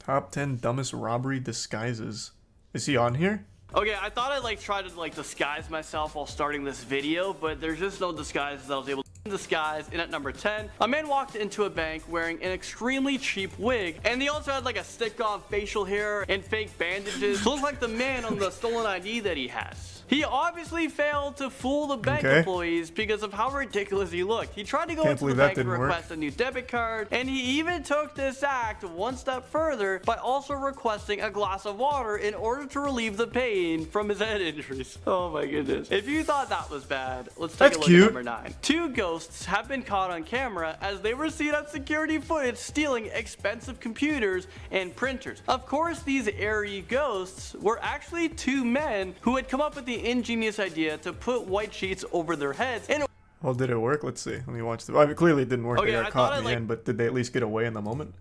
Top 10 dumbest robbery disguises. Is he on here? Okay, I thought I'd like try to like disguise myself while starting this video, but there's just no disguises that I was able to disguise. And at number 10, a man walked into a bank wearing an extremely cheap wig, and he also had like a stick-on facial hair and fake bandages. So looks like the man on the stolen ID that he has. He obviously failed to fool the bank employees because of how ridiculous he looked. He tried to go into the bank and request a new debit card, and he even took this act one step further by also requesting a glass of water in order to relieve the pain from his head injuries. Oh my goodness. If you thought that was bad, let's take a look at number 9. 2 ghosts have been caught on camera as they were seen on security footage stealing expensive computers and printers. Of course, these airy ghosts were actually 2 men who had come up with the ingenious idea to put white sheets over their heads. And well, did it work? Let's see. Let me watch the. I mean, clearly it didn't work. Okay, They got caught in the end, but did they at least get away in the moment?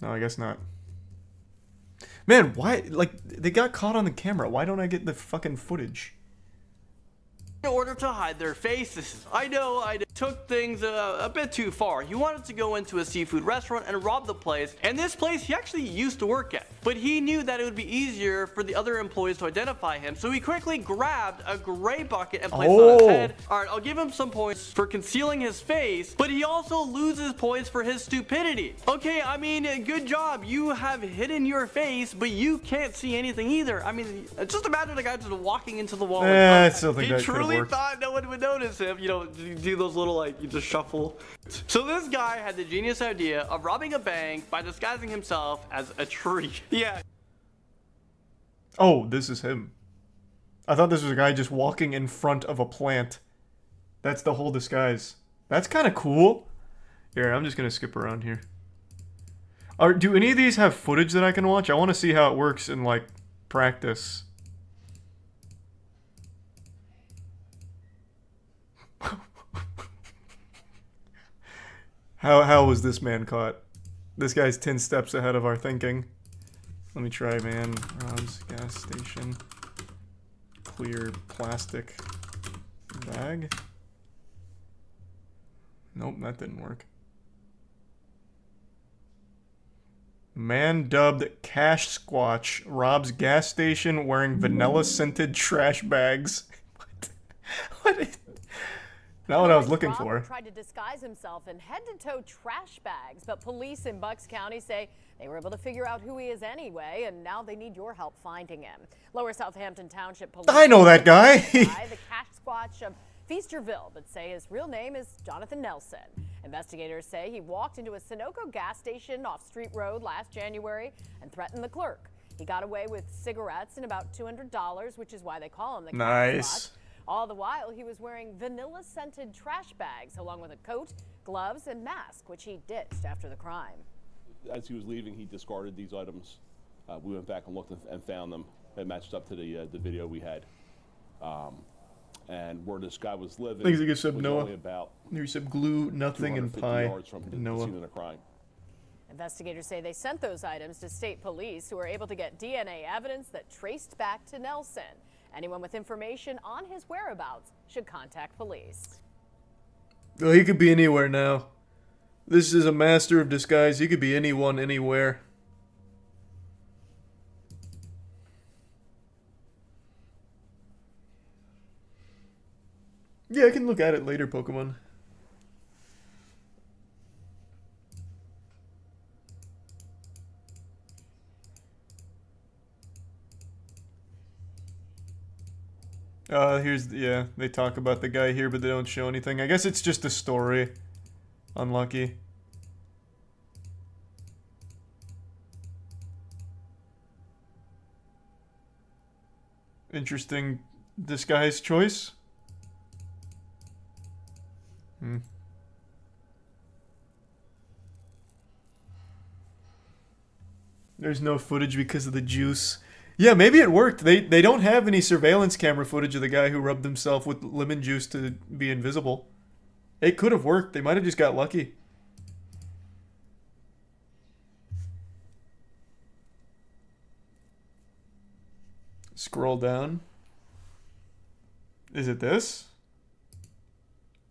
No, I guess not. Man, why? Like, they got caught on the camera. Why don't I get the fucking footage? in order to hide their faces. I know I took things a bit too far. He wanted to go into a seafood restaurant and rob the place, and this place he actually used to work at. But he knew that it would be easier for the other employees to identify him, so he quickly grabbed a gray bucket and placed it on his head. Alright, I'll give him some points for concealing his face, but he also loses points for his stupidity. Okay, I mean, good job. You have hidden your face, but you can't see anything either. I mean, just imagine a guy just walking into the wall. I still think he that truly thought no one would notice him. You know, do those little, like, you just shuffle. So this guy had the genius idea of robbing a bank by disguising himself as a tree. Yeah. Oh, this is him. I thought this was a guy just walking in front of a plant. That's the whole disguise. That's kind of cool. Here, I'm just gonna skip around here. Do any of these have footage that I can watch? I want to see how it works in, like, practice. How was this man caught? This guy's 10 steps ahead of our thinking. Let me try, man. Rob's gas station. Clear plastic bag. Nope, that didn't work. Man dubbed Cash Squatch robs gas station wearing vanilla-scented trash bags. What? What is... Not what I was looking for. Tried to disguise himself in head-to-toe trash bags, but police in Bucks County say they were able to figure out who he is anyway, and now they need your help finding him. Lower Southampton Township Police. I know that guy. The Cash Squatch of Feasterville, but say his real name is Jonathan Nelson. Investigators say he walked into a Sunoco gas station off Street Road last January and threatened the clerk. He got away with cigarettes and about $200, which is why they call him the Cash Squatch. All the while, he was wearing vanilla-scented trash bags, along with a coat, gloves, and mask, which he ditched after the crime. As he was leaving, he discarded these items. We went back and looked and found them. It matched up to the video we had. And where this guy was living, I think you said was Noah. only about You said glue, nothing, and pie. yards from the Noah. scene of the crime. Investigators say they sent those items to state police, who were able to get DNA evidence that traced back to Nelson. Anyone with information on his whereabouts should contact police. Well, he could be anywhere now. This is a master of disguise. He could be anyone, anywhere. Yeah, I can look at it later, Pokemon. Yeah, they talk about the guy here, but they don't show anything. I guess it's just a story. Unlucky. Interesting disguise choice. There's no footage because of the juice. Yeah, maybe it worked. They don't have any surveillance camera footage of the guy who rubbed himself with lemon juice to be invisible. It could have worked. They might have just got lucky. Scroll down. Is it this?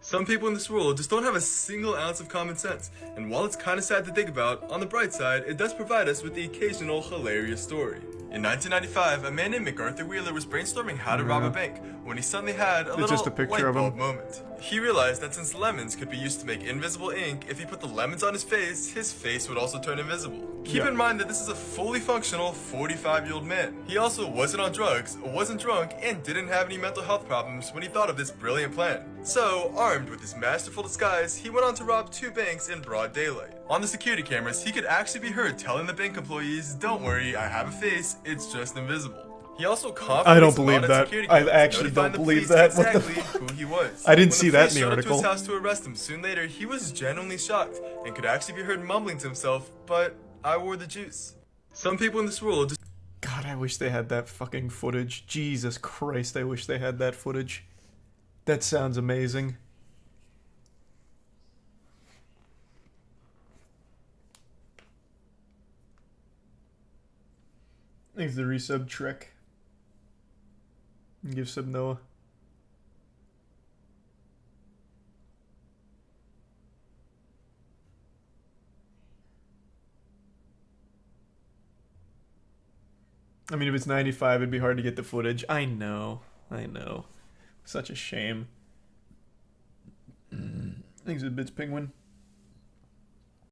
Some people in this world just don't have a single ounce of common sense, and while it's kinda sad to think about, on the bright side, it does provide us with the occasional hilarious story. In 1995, a man named MacArthur Wheeler was brainstorming how to rob a bank when he suddenly had a just a little picture light of him. bulb moment. He realized that since lemons could be used to make invisible ink, if he put the lemons on his face would also turn invisible. Keep Yeah. in mind that this is a fully functional 45-year-old man. He also wasn't on drugs, wasn't drunk, and didn't have any mental health problems when he thought of this brilliant plan. So, armed with his masterful disguise, he went on to rob 2 banks in broad daylight. On the security cameras, he could actually be heard telling the bank employees, "Don't worry, I have a face, it's just invisible." He also confidently I don't believe spotted that. security I cameras, actually notifying don't the believe police that. What the exactly fuck? who he was. I didn't When see that in police the showed up to article. his house to arrest him soon later, he was genuinely shocked and could actually be heard mumbling to himself, "But I wore the juice." Some people in this world just God, I wish they had that fucking footage. Jesus Christ, I wish they had that footage. That sounds amazing. Thanks the resub trick. Give sub Noah. I mean, if it's 95, it'd be hard to get the footage. I know. I know. Such a shame. Thanks for the bits, Penguin.